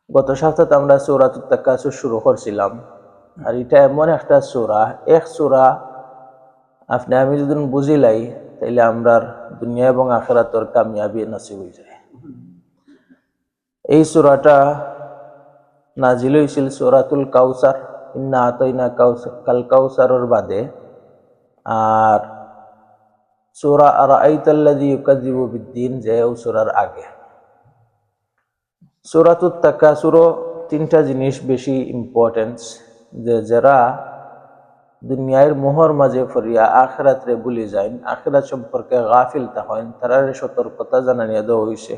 গত সপ্তাহে আমরা সূরাতুত তাকাসুর শুরু করছিলাম। আর এটা এমন একটা সূরা, এক সূরা আপনি আমি যদি বুঝিলাই তাইলে আমরার দুনিয়া এবং আখিরাতের কামিয়াবি নসিব হয়ে যায়। এই সূরাটা নাজিল হয়েছিল সূরাতুল কাউসার, ইন্না আতাইনা কাল কাউসারের বাদে। আর সূরা আরাআইতাল্লাযী ইউকাযযিবু বিদ্দীন যে ও সূরার আগে। সূরাতুত তাকাসুরও তিনটা জিনিস বেশি ইম্পর্টেন্স, যে যারা দুনিয়ার মোহর মাঝে ফরিয়া আখিরাতরে ভুলে যায়, আখিরাত সম্পর্কে গাফিল থাকেন, তারার সতর্কতা জানানিয়া দেওয়া হয়েছে।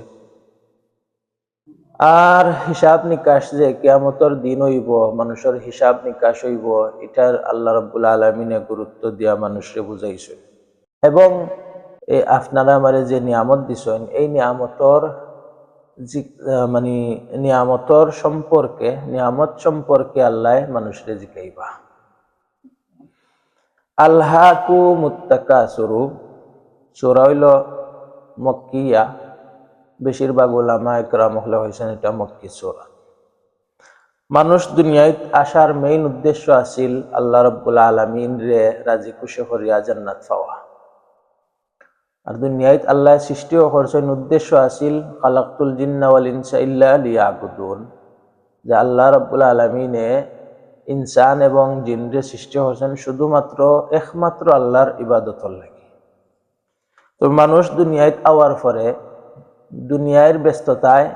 আর হিসাব নিকাশ যে কিয়ামতের দিন হইব, মানুষের হিসাব নিকাশ হইব, এটার আল্লাহ রাব্বুল আলামিনে গুরুত্ব দিয়া মানুষরে বুঝাইছে। এবং আপনারা আমারে যে নিয়ামত দিছেন, এই নিয়ামতর মানে নিয়ামত সম্পর্কে আল্লাহ মানুষরে জিকাইবা। আলহাকুমুত তাকাসুরু সূরা হইল মক্কিয়া, বেশিরভাগ উলামা ইকরাম হলে হয়েছেন এটা মক্কি সূরা। মানুষ দুনিয়ায় আসার মেইন উদ্দেশ্য আছিল আল্লাহ রাব্বুল আলামিন রে রাজি খুশি করিয়া জান্নাত পাওয়া। আর দুনিয়ায় আল্লাহ সৃষ্টিও করছেন, উদ্দেশ্য আছিল খালাকতুল জিন্না ওয়াল ইনসা ইল্লা লিয়াবুদুন, যে আল্লাহ রাব্বুল আলামিনে ইনসান এবং জিনরে সৃষ্টি করছেন শুধুমাত্র একমাত্র আল্লাহর ইবাদতর লাগি। তো মানুষ দুনিয়ায় আওয়ার পরে দুনিয়ার ব্যস্ততায়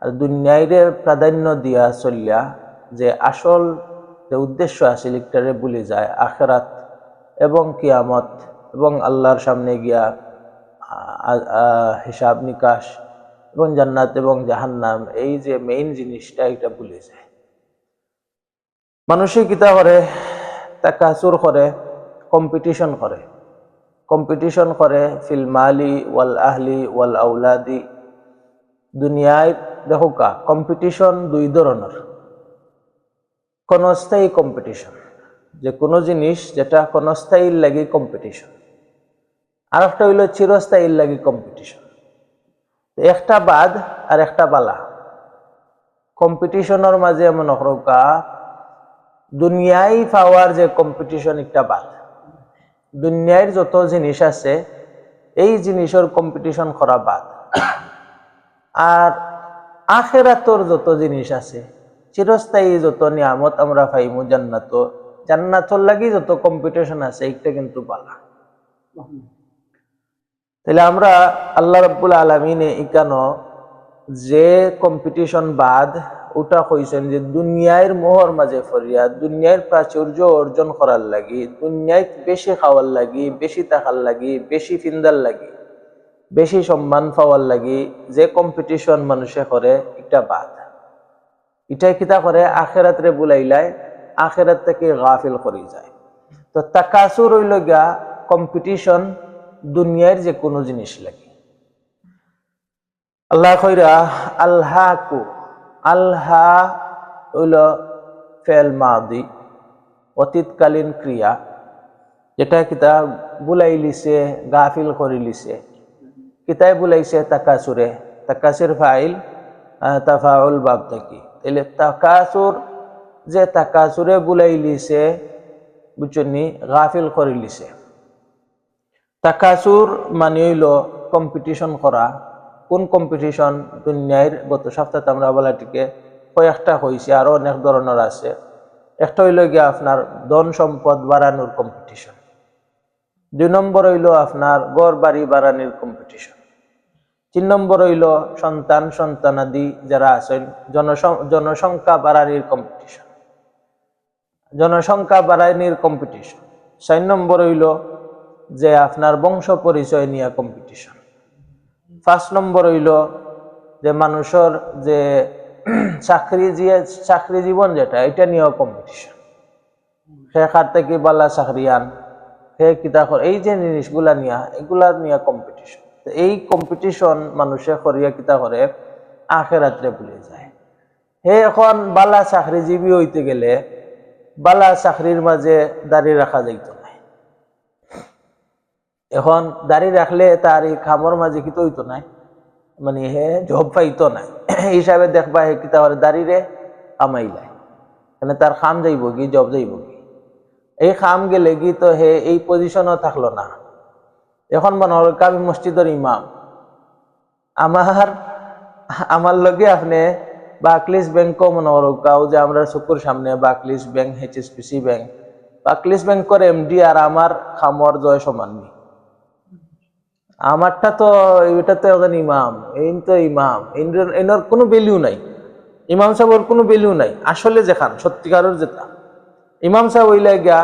আর দুনিয়ায় প্রাধান্য দিয়া চলিয়া যে আসল যে উদ্দেশ্য আছিল একটারে ভুলে যায়, আখিরাত এবং কিয়ামত এবং আল্লাহর সামনে গিয়া হিসাব নিকাশ এবং জান্নাত এবং জাহান্নাম, এই যে মেইন জিনিসটা এটা ভুলে যায়। মানুষে কিতা করে, তাকাসুর করে, কম্পিটিশন করে ফিল মালি ওয়াল আহলি ওয়াল আউলাদি। দুনিয়ায় দেখো কম্পিটিশন দুই ধরনের। ক্ষণস্থায়ী কম্পিটিশন, যে কোনো জিনিস যেটা ক্ষণস্থায়ীর লাগি কম্পিটিশন, আর একটা হইল চিরস্থায়ীর লাগি কম্পিটিশন। একটা বাদ আর একটা বালা। কম্পিটিশনের মাঝে এমন দুনিয়ায় পাওয়ার যে কম্পিটিশন একটা বাদ, দুনিয়ার যত জিনিস আছে এই জিনিসের কম্পিটিশন করা বাদ। আর আখিরাতর যত জিনিস আছে, চিরস্থায়ী যত নিয়ামত আমরা পাইমু, জান্নাতর লাগি যত কম্পিটিশন আছে, এটা কিন্তু বালা। তাহলে আমরা আল্লাহ রাব্বুল আলামিনে ইকানো যে কম্পিটিশন বাদ ওটা কইছেন যে দুনিয়ার মোহর মাঝে ফরিয়া, দুনিয়ার প্রাচুর্য অর্জন করার লাগি, দুনিয়ায় বেশি খাওয়ার লাগি, বেশি টাকার লাগি, বেশি ফিন্দার লাগি, বেশি সম্মান পাওয়ার লাগি যে কম্পিটিশন মানুষে করে, এটা বাদ। এটাই কিতা করে, আখিরাতরে বুলাইলাই, আখিরাত থেকে গাফিল করে যায়। তো তাকাসুর হইল গিয়া কম্পিটিশন দুনিয়ার যে কোনো জিনিস লাগে। আল্লাহ কইরা আলহাকু, আলহা হইল ফেল মাদি, অতীতকালীন ক্রিয়া, যেটা কিতা বুলাই লিছে, গাফিল করে লিছে। কিতায় বুলাইছে তাকাসুরে, তাকাসুর ফাইল তাফাউল বাব থাকি। তাইলে তাকাসুর যে তাকাসুরে বুলাই লিছে, বুঝছনি, গাফিল করে লিছে। তাকাসুর মানে হইল কম্পিটিশন করা। কোন কম্পিটিশন? দুনিয়ার গত সপ্তাহে আমরা বলাটিকে কয়েকটা হয়েছে, আরো অনেক ধরনের আছে। একটা হইল গিয়া আপনার ধন সম্পদ বাড়ানোর কম্পিটিশন। 2 নম্বর হইল আপনার গড় বাড়ি বাড়ানোর কম্পিটিশন। 3 নম্বর হইল সন্তানাদি যারা আছেন জনসংখ্যা বাড়ানোর কম্পিটিশন, 4 নম্বর হইল যে আপনার বংশ পরিচয় নিয়ে কম্পিটিশন। 5 নম্বর হইল যে মানুষের যে চাকরি জীবন যেটা, এটা নিয়েও কম্পিটিশন। সে খার থেকে বালা চাকরিয়ান, সে কিতা করে, এই যে জিনিসগুলা এগুলা নিয়ে কম্পিটিশন। এই কম্পিটিশন মানুষে করিয়া কিতা করে, আখিরাতরে ভুলে যায়। হে এখন বালা চাকরিজীবী হইতে গেলে বালা চাকরির মাঝে দাঁড়িয়ে রাখা যাইত না। এখন দাঁড়িয়ে রাখলে তার এই খামর মাঝে কিতো হইতো নাই, মানে হে জব পাইতো না হিসাবে দেখবা হে কিতাবার দাঁড়িয়ে কামাইলাই, মানে তার খাম যাইব কি জব যাইব কি, এই খাম গেলে কি তো হে এই পজিশনও থাকলো না। এখন মনে হল আমি মসজিদের ইমাম, আমার লগে আপনি বাকলিস ব্যাংকও মনে হল কাউ যে আমরা চকুর সামনে বাকলিস ব্যাংক, HSBC ব্যাংক, বাকলিস ব্যাংকের MD আর আমার খামর জয় সমান নি। আমারটা তো এটা তো এখন ইমাম, এই তো ইমাম, এনার কোনো ভ্যালু নাই, ইমাম সাহেবের কোনো ভ্যালু নাই। আসলে যেখান সত্যিকারের যেটা ইমাম সাহেব হইলে গিয়া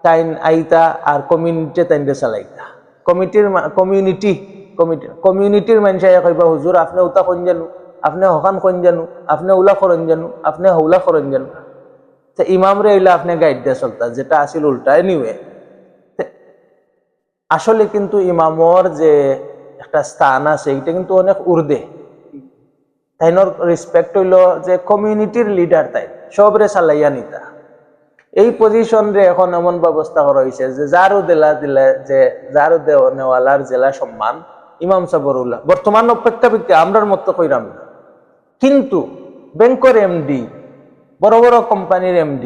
তাইন আইতা আর কমিউনিটি তাইনরে চালাইতা, কমিউনিটির মানুষে কইবা হুজুর আপনি উতা কইন জানু, আপনি হকান কইন জানু, আপনি উলা করেন জানু, আপনি হৌলা করেন জানু। তো ইমামরে হইলে আপনি গাইড দিয়ে চলতা, যেটা আসিল উল্টা। এনিওয়ে আসলে কিন্তু ইমামর যে একটা স্থান আছে এটা কিন্তু অনেক উর্ধে। তাইনর রেসপেক্ট হইল যে কমিউনিটির লিডার, তাই সবরে চালাইয়া নিতা। এই পজিশন রে এখন এমন ব্যবস্থা করা হয়েছে যে যারও দিলে যে যারও নেওয়ালার জেলা সম্মান ইমাম সাবরুল্লাহ বর্তমান অপেক্ষাবৃত্তি আমরার মতো কইরাম না। কিন্তু ব্যাংকের MD, বড় বড় কোম্পানির MD,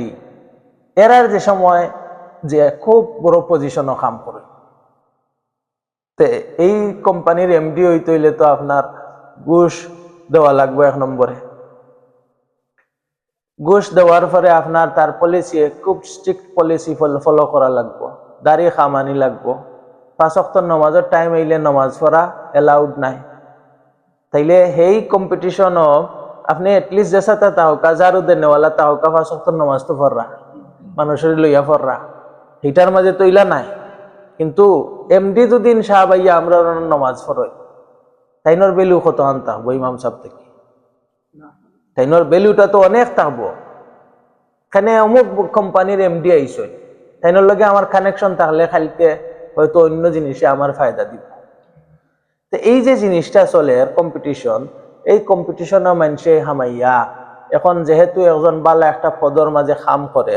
এরার যে সময় যে খুব বড় পজিশনও কাম করে, এই কোম্পানির MD হইতে হইলে তো আপনার ঘুষ দেওয়া লাগবে এক নম্বরে। ঘুষ দেওয়ার পরে আপনার তার পলিসি খুব স্ট্রিক্ট পলিসি ফলো করা লাগবে, দাঁড়িয়ে খামানি লাগবো, 5 ওয়াক্ত নমাজের টাইম হইলে নমাজ পড়া এলাউড নাই। তাইলে সেই কম্পিটিশনও আপনি এটলিস্ট যেসাতা তাহকা যারও দেনেওয়ালা তাহকা 5 ওয়াক্ত নমাজ তো পড়রা, মানুষের লইয়া পড়রা, হিটার মাঝে তো ইলা নাই। কিন্তু MD দুদিন সাহেব আইয়া আমরা নমাজ পড়ই, তাইনোর ভ্যালু কত আন থাকবো ইমাম সাহেব থেকে? তাইনোর ভ্যালুটা তো অনেক থাকবো। এখানে অমুক কোম্পানির MD আইসই, তাইনোর লগে আমার কানেকশন থাকলে খালিতে হয়তো অন্য জিনিসে আমার ফায়দা দিব। তো এই যে জিনিসটা চলে কম্পিটিশন, এই কম্পিটিশনও মানুষে হামাইয়া এখন যেহেতু একজন বালা একটা পদর মাঝে খাম করে,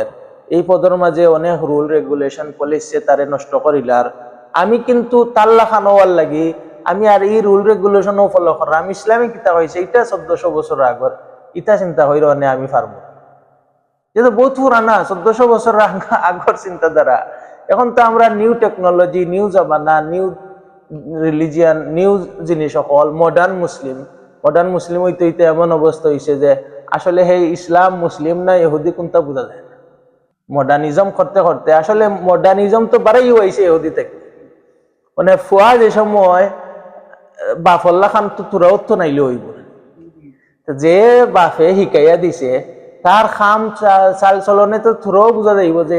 এই পদর মাঝে অনেক রুল রেগুলেশন পলিসি তারে নষ্ট করিলার, আমি কিন্তু তাল্লা খানোয়ার লাগি আমি আর এই রুল রেগুলেশনও ফলো করা, আমি ইসলামিক কিতাব হয়েছে এটা 1400 বছর আগর, ইটা চিন্তা হইল না আমি পারবো, যেহেতু বহুত পুরানা 1400 বছর আগর চিন্তাধারা। এখন তো আমরা নিউ টেকনোলজি, নিউ জামানা, নিউ রিলিজিয়ান, নিউ জিনিস সকল মডার্ন মুসলিম হইতে হইতে এমন অবস্থা হয়েছে যে আসলে হে ইসলাম মুসলিম না ইহুদি কোনটা বোঝা যায় না। মডার্নিজম করতে করতে আসলে মডার্নিজম তো বাড়াই হয়েছে ইহুদি থেকে। মানে ফুয়া যে সময় বাফল্লা খান তো তোরাও তো নাইলে হইব, যে বাফে শিকাইয়া দিছে তার খাম চাল চলনে তো থুরাও বোঝা যাইব যে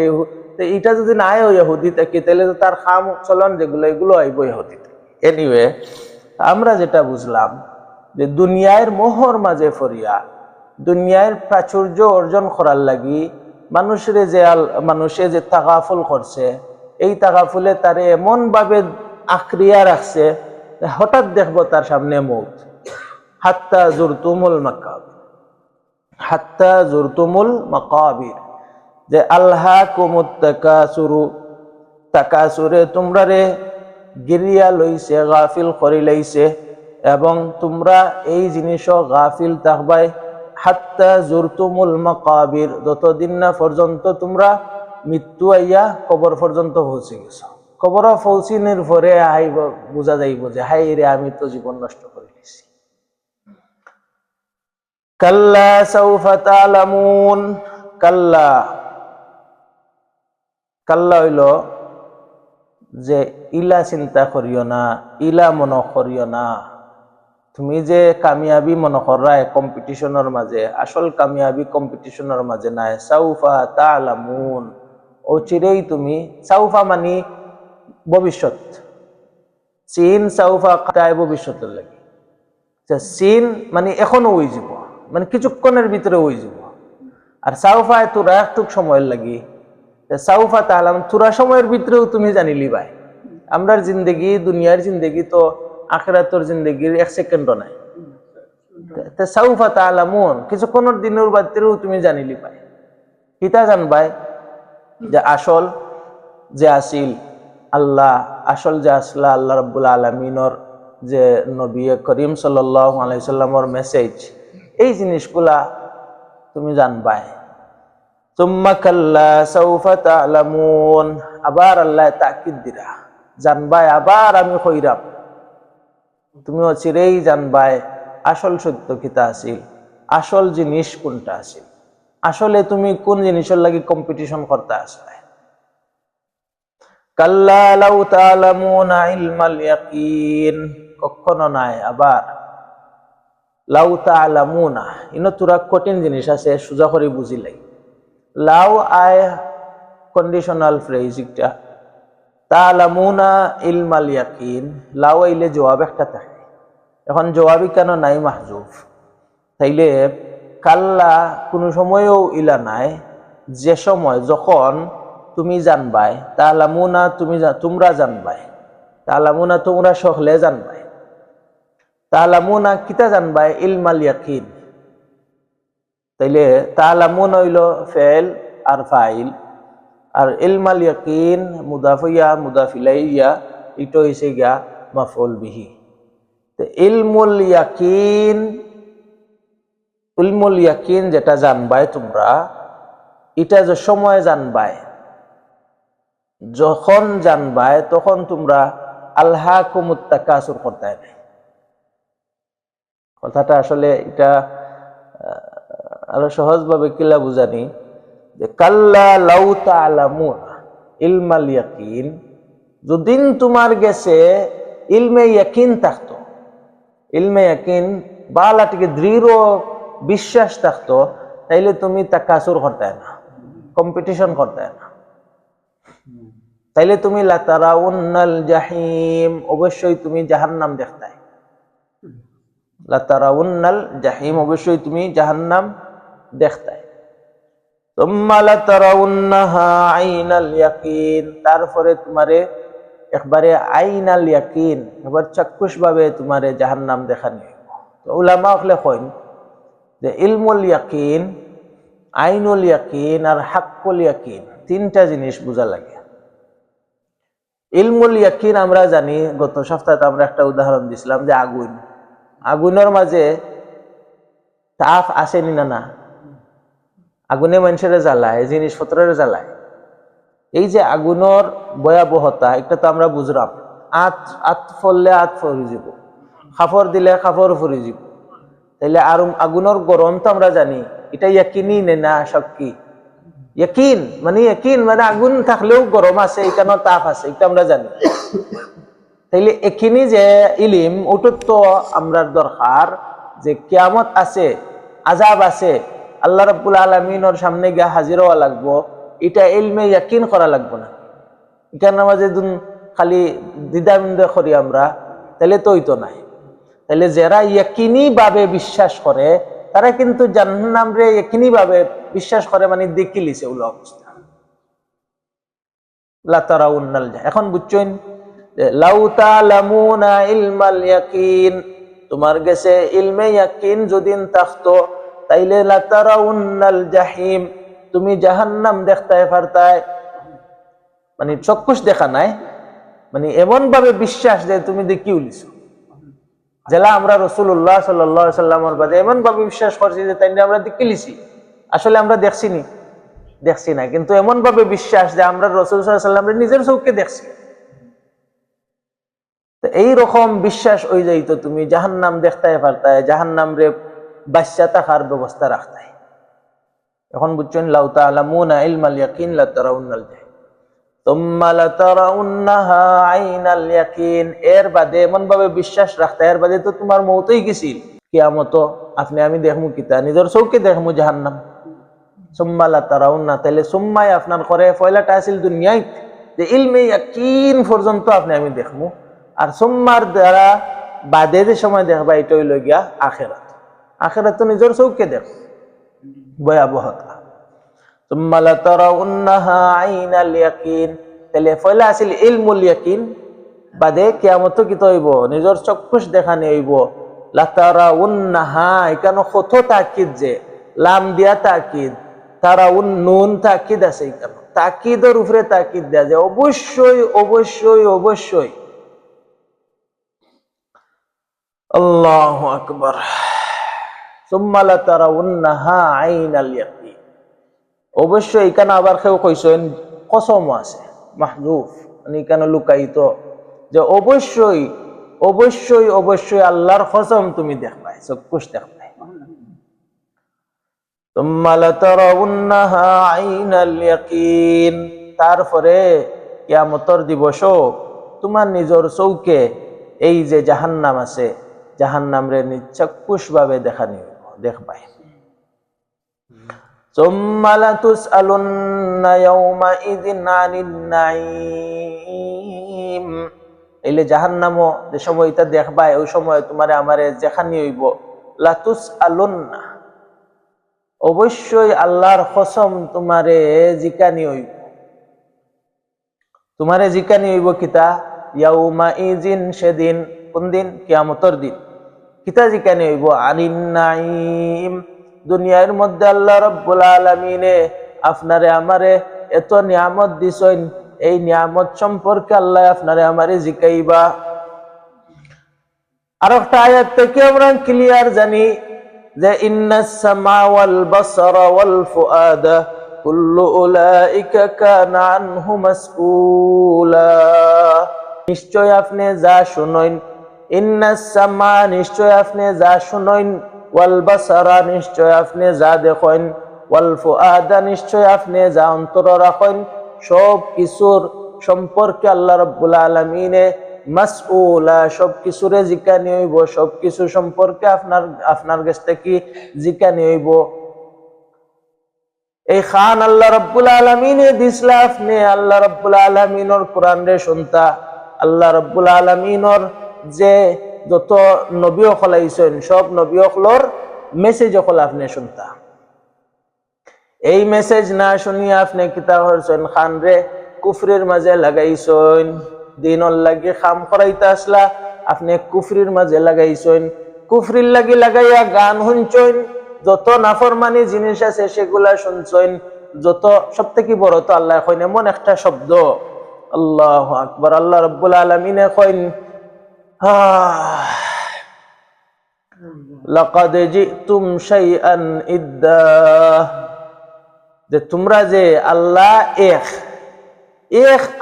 এটা যদি নাই ইহুদি থেকে তাহলে তো তার খাম চলন যেগুলো এগুলো আইব ইহুদি। এনিওয়ে আমরা যেটা বুঝলাম যে দুনিয়ার মোহর মাঝে ফরিয়া দুনিয়ার প্রাচুর্য অর্জন করার লাগি মানুষে যে তাগাফুল করছে, এই তাগাফুলে তারে এমন ভাবে আক্রিয়া রাখছে হঠাৎ দেখবো তার সামনে মৌত। হাত্তা জুরতুমুল মাকাবির, যে আল্লাহকুমুত তাকাসুরে তোমরা রে গিরিয়া লইছে, গাফিল করি লাইছে, এবং তোমরা এই জিনিসও গাফিল থাকবাই। হাত্তা জুরতুমুল মাকাবির, যতদিন না পর্যন্ত তোমরা মৃত্যু আইয়া কবর পর্যন্ত পৌঁছে গেছ। কবর পৌঁছিনের পরে আইব বোঝা যাইব যে হাই রে আমি তো জীবন নষ্ট করে দিছি। কাল্লা সাউফা তা'লামুন, কাল্লা হইল যে ইলা চিন্তা করিও না, ইলা মনে করিও না। তুমি যে কামিয়াবি মনে করায় কম্পিটিশনের মাঝে, আসল কামিয়াবি কম্পিটিশনের মাঝে নাই। সাউফা তা'লামুন, ও চিরেই তুমি, সাউফা মানি ভবিষ্যৎ, সিন সাউফা কাটায় ভবিষ্যতের লাগে, সিন মানে এখনো ওই যাব, মানে কিছুক্ষণের ভিতরে ওই যাব। আর সাউফা তোরা একটু সময়ের লাগি, সাউফা তা'লাম তোরা সময়ের ভিতরেও তুমি জানিলি ভাই। আমরার জিন্দগি, দুনিয়ার জিন্দগি তো আখিরাতের জিন্দগির 1 সেকেন্ডও নাই। সাউফা তা'লামুন কিছুক্ষণের দিনের ভিতরেও তুমি জানিলি ভাই। কিতা জানবাই? যে আসল যে আসিল আল্লাহ, আসল যে আসলা আল্লাহ রাব্বুল আলামিনের যে নবী করিম সাল্লাল্লাহু আলাইহি সাল্লামের মেসেজ, এই জিনিসগুলা তুমি জানবাই। সুম্মা কাল্লা সাউফা তা'লামুন, আবার আল্লাহ তাকিদ দিরা, জানবাই আবার আমি কইরাম, তুমি অচিরেই জানবাই আসল সত্য কিতা আছিল, আসল জিনিস কোনটা আছিল, আসলে তুমি কোন জিনিসের লাগি কম্পিটিশন করতে আসলে। কাল্লা লাউ তা'লামুনা ইলমাল ইয়াকিন, কখনো নাই। আবার লাউ তা'লামুনা, ইনো তুরা কঠিন জিনিস আছে, সোজা করে বুঝিলাই। লাউ আয় কন্ডিশনাল ফ্রেজ, একটা তা'লামুনা ইলমাল ইয়াকিন, লাউ আইলে জবাব একটা থাকে, এখন জবাবই কেন নাই, মাহজুফ। তাইলে কাল্লা কোনো সময়ও ইলা নাই, যে সময় যখন তুমি জানবাই, তা'লামুনা তোমরা জানবাই, তা'লামুনা তোমরা সকলে জানবাই, তা'লামুনা কিতা জানবাই, ইলমাল ইয়াকিন। তাইলে তা'লামুনা হইল ফেল আর ফাইল, আর ইলমাল ইয়াকিন মুদাফ ইয়া মুদাফ ইলাইহি, এটা হইছে গিয়া মাফউল বিহি। তো ইলমুল ইয়াকিন, ইলমুল ইয়াকিন যেটা জানবাই তোমরা, এটা যে সময় জানবাই, যখন জানবাই তখন তোমরা আলহাকুমুত তাকাসুর করতে নাই। কথাটা আসলে এটা আরো সহজভাবে কিলা বুঝানি, যে কাল্লা লাউ তা'লামুন ইলমাল ইয়াকিন, যদিন তোমার গেছে ইলমে ইয়াকিন থাকতো, ইলমে ইয়াকিন বালাটিকে দৃঢ় বিশ্বাস থাকতো, তাইলে তুমি তাকাসুর করতে না, কম্পিটিশন করতে না। তাইলে তুমি লাতারাউন্নাল জাহিম, অবশ্যই তুমি জাহান্নাম দেখতে, লাতারাউন্নাল জাহিম, অবশ্যই তুমি জাহান্নাম দেখতে। তুম্মা লাতারাউন্নাহা আইনাল ইয়াকিন, তারপরে তোমারে একবারে আইনাল ইয়াকিন, একবার চাক্ষুষ ভাবে তোমারে জাহান্নাম দেখানি। তো উলামা হলে কইন যে ইলমুল ইয়াকিন, আইনুল ইয়াকিন আর হাক্কুল ইয়াকিন, তিনটা জিনিস বোঝা লাগে। ইলমুল ইয়াকিন আমরা জানি, গত সপ্তাহে আমরা একটা উদাহরণ দিছিলাম যে আগুন, আগুনের মাঝে তাপ আসেনি না, না আগুনে মানুষের জ্বালায়, জিনিসপত্রের জ্বালায়। এই যে আগুনের ভয়াবহতা, এটা তো আমরা বুঝলাম, আত ফললে আত ফরি যাব, খাফর দিলে খাফর ফরি যাব। তাইলে আর আগুনের গরম তো আমরা জানি, এটা ইয়াকিনি না শক্কি, ইয়াকিন মানে ইয়াকিন মানে আগুন থাকলেও গরম আছে, এখানে তাপ আছে, এটা আমরা জানি। তাইলে এখানে যে ইলিম, ওটা তো আমরা দরকার, যে কিয়ামত আছে, আযাব আছে, আল্লাহ রাব্বুল আলামিনের সামনে গিয়ে হাজির হওয়া লাগবো, এটা ইলমে ইয়াকিন করা লাগবো না। এখানে মাঝে খালি দ্বিধাদ্বন্দ্ব করি আমরা, তাহলে তো হইতো নাই। তাহলে যারা ইয়াকিনি ভাবে বিশ্বাস করে, তারা কিন্তু জাহান্নাম রে ইয়াকিনি ভাবে বিশ্বাস করে, মানে দেখি লিছে ওই অবস্থা। লা তারাউন্নাল জাহিম, এখন বুঝছেন, লাউ তা'লামুনা ইলমাল ইয়াকিন, তোমার কাছে ইলমে ইয়াকিন যদিন থাকতো, তাইলে লা তারাউন্নাল জাহিম, তুমি জাহান্নাম দেখতে পারতাই। মানে চক্ষুষ দেখা নাই, মানে এমন ভাবে বিশ্বাস যে তুমি দেখি উলিছো, যেলা আমরা রাসূলুল্লাহ সাল্লাল্লাহু আলাইহি সাল্লামের বাদে এমন ভাবে বিশ্বাস করছি যে তাই আমরা দেখি লিছি, আসলে আমরা দেখছি না, কিন্তু এমন ভাবে বিশ্বাস যে আমরা রাসূল সাল্লাল্লাহু আলাইহি সাল্লামের নিজের চোখে দেখছি। তো এইরকম বিশ্বাস হয়ে যাইতো, তুমি জাহান্নাম দেখতে পারতাই, জাহান্নাম রে বাচ্চা থাকার ব্যবস্থা রাখতাই। এখন বুঝছেন, লাউ তা'লামুনা ইলমাল ইয়াকিন লা তারাউন্নাল জাহিম তুম্মা লা তারাউন্নাহা আইনাল ইয়াকিন, এর বাদে এমন ভাবে বিশ্বাস রাখতাই, এর বাদে তো তোমার মওতই গেছিল, কিয়ামত আপনি আমি দেখমু কিতা, নিজের চোখে দেখমু জাহান্নাম। সুম্মা লা তারাউন্না, তাইলে সুম্মাই আপনার করে পয়লাটা আছিল দুনিয়ায়, যে ইলমে ইয়াকিন পর্যন্ত আপনি আমি দেখমু, আর সুম্মার দ্বারা বাদে যে সময় দেখবা, এটা হইল গিয়া আখিরাত। আখিরাত তো নিজের চোখে দেখ ভয়াবহতা। সুম্মা লা তারাউন্নাহা আইনাল ইয়াকিন, তাহলে পয়লা আছিল ইলমুল ইয়াকিন, বাদে কিয়ামত কি হইব, নিজের চক্ষুষ দেখানি হইব। লা তারাউন্নাহা, এখানে কত তাকিদ, যে লাম দিয়া তাকিদ, তারাউন নুন তাকিদ আছে, এখানে তাকিদের উপরে তাকিদ দেয়া, যে অবশ্যই অবশ্যই অবশ্যই আল্লাহু আকবার। সুম্মা লাতারাউন্নাহা আইনাল ইয়াকিন। অবশ্যই এখানে আবার কেউ কইছেন কসম আছে, মাহযুফ, মানে এখানে লুকায়িত, যে অবশ্যই অবশ্যই অবশ্যই আল্লাহর কসম তুমি দেখবাই, চক্ষুষ দেখবাই। সুম্মা লাতারাউন্নাহা আইনাল ইয়াকিন, তারপরে কিয়ামতের দিবসও তোমার নিজের চৌকে এই যে জাহান্নাম আছে, জাহান্নাম রে নিচক্ষুষ ভাবে দেখবাই। সুম্মা লাতুসআলুন্না ইয়াওমাইযিন আনিন নাঈম। এইলে জাহান্নামও যে সময় এটা দেখবাই, ওই সময় তোমারে আমারে যেখানে হইব, লাতুসআলুন্না, অবশ্যই আল্লাহর কসম তোমারে জিকানি হইব। তোমারে জিকানি হইব কিতা? ইয়াউমাইযিন, সেদিন। কোন দিন? কিয়ামতের দিন। কিতা জিকানি হইব? আনিন নাঈম, দুনিয়ার মধ্যে আল্লাহ রাব্বুল আলামিনে আপনারে আমারে এত নিয়ামত দিছেন, এই নিয়ামত সম্পর্কে আল্লাহ আপনারে আমারে জিকাইবা। আর একটা আয়াত থেকে আমরা ক্লিয়ার জানি যে ইন্নাস সামা ওয়াল বাসারা ওয়াল ফুআদা কুল্লু উলাইকা কানা আনহু মাসউলা। নিশ্চয় আপনি যা শুনেন, ইন্নাস সামা, নিশ্চয় আপনি যা শুনেন, ওয়াল বাসারা, নিশ্চয় আপনি যা দেখেন, ওয়াল ফুআদা, নিশ্চয় আপনি যা অন্তর রাখেন, সব কিছুর সম্পর্কে আল্লাহ রাব্বুল আলামিনে মাসউলা, সব কিছুরে জিকানি হইব, সব কিছু সম্পর্কে আপনার কাছ থেকে জিকানি হইব। এই খান আল্লাহ রাব্বুল আলামিনে দিছলা, আপনি আল্লাহ রাব্বুল আলামিনের কোরআন রে শুনতা, আল্লাহ রাব্বুল আলামিনের যে যত নবী হল আইছেন, সব নবী হলর মেসেজ হল আপনি শুনতা। এই মেসেজ না শুনিয়া আপনি কিতা করছেন? খান রে কুফরির মাঝে লাগাইছেন। দিনর লাগি খাম করাইতে আসলা, আপনি কুফরির মাঝে লাগাইছেন। কুফরির লাগি লাগাইয়া গান শুনছেন, যত নাফরমানি জিনিস আছে সেগুলা শুনছেন। যত, সব থেকে বড় তো আল্লাহ কইন এমন একটা শব্দ, আল্লাহু আকবার। আল্লাহ রাব্বুল আলামিনে কইন লাকাদ জিতুম শাইআন ইদ্দা, যে তোমরা যে আল্লাহ এক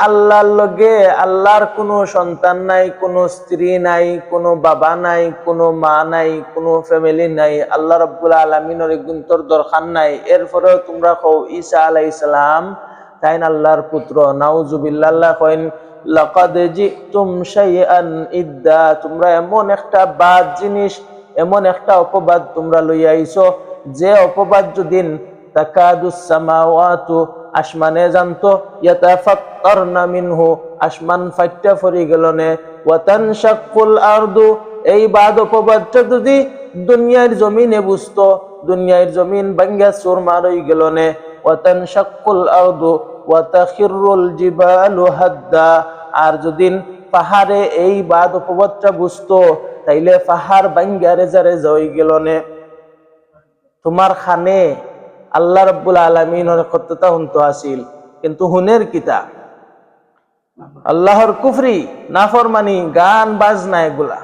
আল্লাহর লগে, আল্লাহর কোনো সন্তান নাই, কোনো স্ত্রী নাই, কোনো বাবা নাই, কোনো মা নাই, কোনো ফ্যামিলি নাই, আল্লাহ রাব্বুল আলামিনের গুণতর দরকার নাই। এরপরেও তোমরা কও ঈসা আলাইহিস সালাম তাই আল্লাহর পুত্র, নাউজুবিল্লাহ। আল্লাহ কইন লাকাদ জিতুম শাইআন ইদ্দা, তোমরা এমন একটা বাদ জিনিস, এমন একটা অপবাদ তোমরা লইয়া আইছো, যে অপবাদ যদিন তাকাদুস সামাওয়াতু, আসমানে জানতো, ইয়াতাফাত্তারনা মিনহু, আসমান ফাইট্টা ফরি গেলনে, ওয়া তানশাক্কুল আরদু, এই বাদ অপবাদটা যদি দুনিয়ার জমিনে বুঝতো, দুনিয়ার জমিন ভাঙ্গা চুরমার হই গেলনে, ওয়া তানশাক্কুল আরদু ওয়া তাখিরুল জিবালু হাদ্দা, আর যদিন পাহাড়ে এই বাদ অপবাদটা বুঝতো, তাইলে পাহাড় ভাঙ্গা রেজা রেজা হই গেলনে। তোমার খানে আল্লাহ রাব্বুল আলামিনের কতটা হুনতো আসিল, কিন্তু হুনের কিতা? আল্লাহর কুফরি, নাফরমানি, গান বাজনা এগুলা।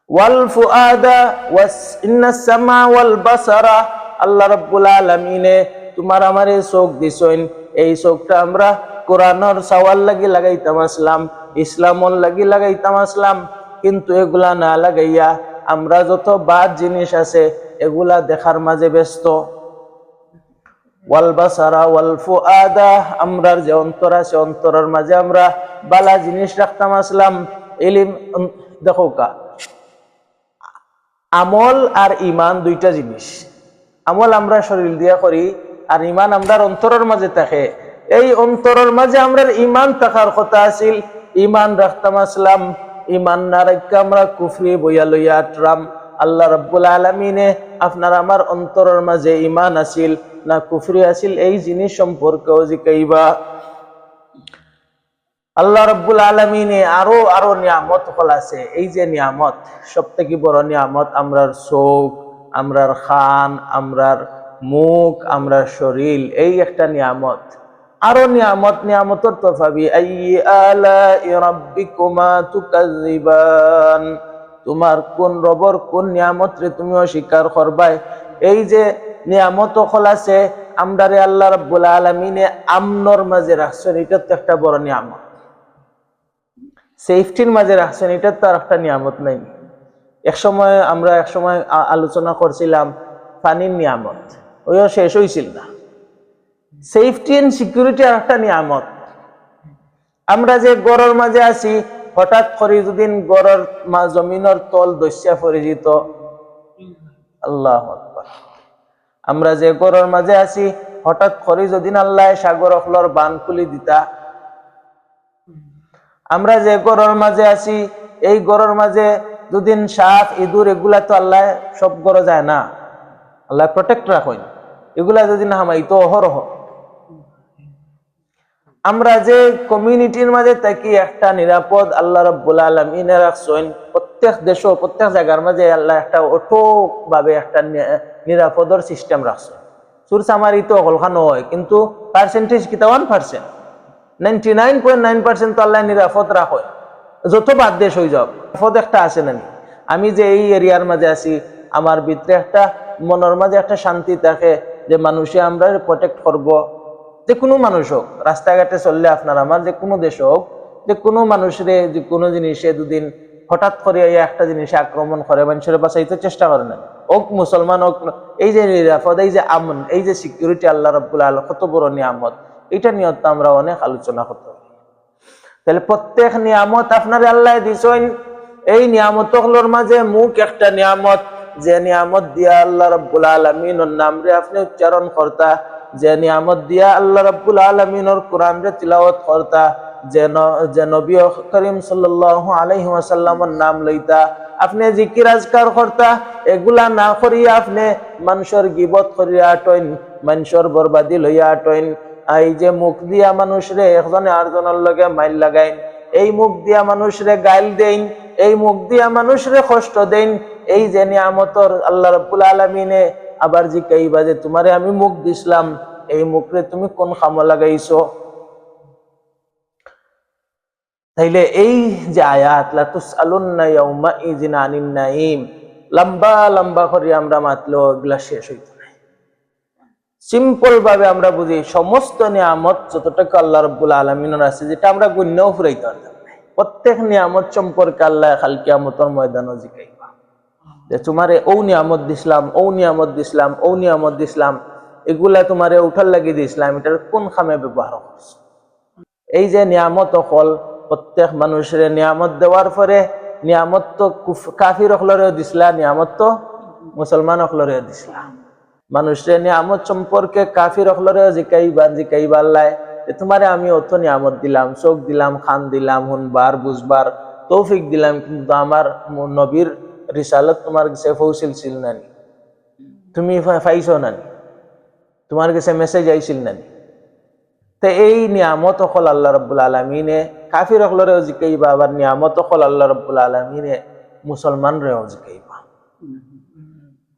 ওয়াল ফুআদা ওয়াস ইন্নাস সামা ওয়াল বাসারা, আল্লাহ রাব্বুল আলামিনে তোমার আমারে চোখ দিছেন, এই চোখটা আমরা কোরআনের সওয়াল লাগি লাগাইতাম আসলাম, ইসলামর লাগি লাগাইতাম আসলাম, কিন্তু এগুলা না লাগাইয়া আমরা যত বাদ জিনিস আছে এগুলা দেখার মাঝে ব্যস্ত। ওয়াল বাসারা ওয়াল ফুআদা, আমরার যে অন্তর আছে অন্তরের মাঝে আমরা বালা জিনিস রাখতাম আসলাম। ইলম, দেখো কা, আমল আর ইমান দুইটা জিনিস। আমল আমরা শরীর দিয়া করি, আর ইমান আমরার অন্তরের মাঝে থাকে। এই অন্তরের মাঝে আমরার ইমান থাকার কথা আছিল, ইমান রাখতাম আসলাম। ইমান না রাখা আমরা কুফরি বইয়া লইয়া আটরাম। আল্লাহ রাব্বুল আলামিনে আপনার আমার অন্তরের মাঝে ইমান আছিল না কুফরি আছিল, এই জিনিস সম্পর্কেও জিকাইবা। আল্লাহ রাব্বুল আলামিনে আরো আরো নিয়ামত হল আছে। এই যে নিয়ামত, সব থেকে বড় নিয়ামত আমরার চোখ, আমরার খান, আমরার মুখ, আমরার শরীর, এই একটা নিয়ামত। আরো নিয়ামত, নিয়ামতর তফাবি আইয়ি আলাই রাব্বিকুমা তুকাযিবান, তোমার কোন রবর কোন নিয়ামত রে তুমি অস্বীকার করবাই। এই যে নিয়ামত হল আছে আমরারে আল্লাহ রাব্বুল আলামিনে আমনর মাঝে রাখছেন, এটা তো একটা বড় নিয়ামত। সেফটির মাঝে রাখছেন, এটা তো আর একটা নিয়ামত নাই। আমরা এক সময় আলোচনা করছিলাম পানির নিয়ামত, ওইও শেষ হয়েছিল না। সেফটি এন্ড সিকিউরিটি আর একটা নিয়ামত। আমরা যে গড়ের মাঝে আছি, হঠাৎ করে যদি গড়ের জমিনের তল দস্যা পড়ে যেত, আল্লাহু আকবার। আমরা যে গড়ের মাঝে আছি, হঠাৎ করে যদি আল্লাহ সাগর অখলর বান খুলি দিতা। আমরা যে গড়ের মাঝে আছি, এই গড়ের মাঝে দুদিন সাপ ইঁদুর এগুলা তো আল্লাহ সব গড়ে যায় না, আল্লাহ প্রোটেক্ট রাখেন। এগুলা যদি না হামাইতো অহরহ। আমরা যে কমিউনিটির মাঝে থাকি একটা নিরাপদ আল্লাহ রাব্বুল আলামিন রাখছেন। প্রত্যেক দেশ প্রত্যেক জায়গার মাঝে আল্লাহ একটা অটুট ভাবে একটা নিরাপদর সিস্টেম রাখছেন। চুরচামারি তো হলখানো হয়, কিন্তু পার্সেন্টেজ কিতা 1%, 99.9% তো আল্লাহ নিরাপদ রাখে। যত বাদ দেশ হয়ে যাক, নিরাপদ একটা আছে না। আমি যে এই এরিয়ার মাঝে আছি, আমার ভিতরে একটা মনের মাঝে একটা শান্তি থাকে যে মানুষে আমরা প্রোটেক্ট করব। যে কোনো মানুষ হোক, রাস্তাঘাটে চললে আপনার আমার যে কোনো দেশ হোক, যে কোনো মানুষের যে কোনো জিনিসে দুদিন হঠাৎ করে একটা জিনিসে আক্রমণ করে মানুষের বাঁচাইতে চেষ্টা করে না, হোক মুসলমান হোক। এই যে নিরাপদ, এই যে আমন, এই যে সিকিউরিটি আল্লাহ রাব্বুল আলামিন কত বড় নিয়ামত, এটা নিয়ে তো আমরা অনেক আলোচনা করতে পারি। তাহলে প্রত্যেক নিয়ামত আপনার আল্লাহ দিছেন। এই নিয়ামতগুলোর মাঝে মুখ একটা নিয়ামত, যে নিয়ামত দিয়া আল্লাহ রাব্বুল আলামিনের নাম রে আপনি উচ্চারণ করতা, যে নিয়ামত দিয়া আল্লাহ রাব্বুল আলামিনের কোরআন রে তিলাওয়াত করতা, যে নবী করিম সাল্লাল্লাহু আলাইহি ওয়াসাল্লামের নাম লইতা, আপনি জিকির আজকার করতা। এগুলা না করিয়া আপনি মানুষের গিবত করিয়া আটইন, মানুষের বরবাদি লইয়া আটইন। এই যে মুখ দিয়া মানুষরে একজনে আরেকজনের লগে মাইল লাগাইন, এই মুখ দিয়া মানুষরে গাইল দেন, এই মুখ দিয়া মানুষরে কষ্ট দেন। এই যে নিয়ামতর আল্লাহ রাব্বুল আলামিনে আবার জিকাইবা যে তোমারে আমি মুখ দিছিলাম, এই মুখরে তুমি কোন কামে লাগাইছো। তাইলে এই যে আয়াত লা তুসআলুন্না ইয়াউমা ইযিন আনিন নাঈম, লম্বা লম্বা করে আমরা মাতলো এগুলা শেষ হইতো না। সিম্পল ভাবে আমরা বুঝি সমস্ত নিয়ামত যতটুকু আল্লাহ রাব্বুল আলামিনের আছে, যেটা আমরা গুণেও ফুরাইতে পারতাম না। প্রত্যেক নিয়ামত সম্পর্কে আল্লাহ কাল কিয়ামতের ময়দানে জিজ্ঞাসা যে তোমারে ও নিয়ামত দিছিলাম, ও নিয়ামত দিছিলাম, ও নিয়ামত দিছিলাম, এগুলা তোমারে উঠার লাগি দিছিলাম, এটার কোন কামে ব্যবহার করছো। এই যে নিয়ামত হল প্রত্যেক মানুষের নিয়ামত দেওয়ার পরে, নিয়ামত তো কাফির হলরেও দিছিলা, নিয়ামত তো মুসলমান হলরেও দিছিলা। মানুষের নিয়ামত সম্পর্কে কাফির হলরেও জিকাইবা আল্লাহ যে তোমারে আমি অত নিয়ামত দিলাম, চোখ দিলাম, খান দিলাম, হুনবার বুঝবার তৌফিক দিলাম, কিন্তু আমার নবীর রিসালত তোমার কাছে পৌঁছিল নানি, তুমি পাইছো নানি, তোমার কাছে মেসেজ আইছিল নানি। তো এই নিয়ামত হল আল্লাহ রাব্বুল আলামিনে কাফির হলরেও জিকাইবা, আবার নিয়ামত হল আল্লাহ রাব্বুল আলামিনে মুসলমান রেও জিকাইবা।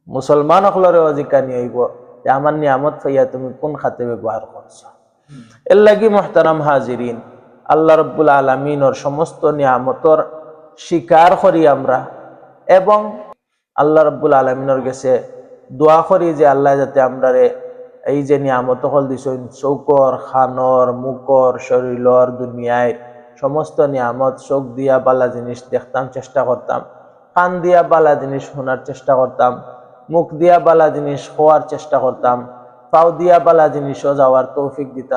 মুসলমান হলরেও জিকা নিয়েইব যে আমার নিয়ামত পাইয়া তুমি কোন খাতে ব্যবহার করছো। এর লাগি মুহতারাম হাজিরিন, আল্লাহ রাব্বুল আলামিনের সমস্ত নিয়ামতর স্বীকার করি আমরা, এবং আল্লাহ রাব্বুল আলামিনের কাছে দোয়া করি যে আল্লাহ যাতে আমরা এই যে নিয়ামত হল দিছেন, চৌকর, খানর, মুকর, শরীরর, দুনিয়ায় সমস্ত নিয়ামত, চোখ দিয়া বালা জিনিস দেখতাম চেষ্টা করতাম, কান দিয়া বালা জিনিস শোনার চেষ্টা করতাম, মুখ দিয়া বালা জিনিস খোয়ার চেষ্টা করতাম, পাও দিয়া বালা জিনিসও যাওয়ার তৌফিক দিতে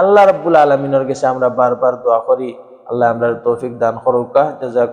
আল্লাহ রাব্বুল আলামিনের কাছে আমরা বারবার দোয়া করি। আল্লাহ আমরা তৌফিক দান করুক।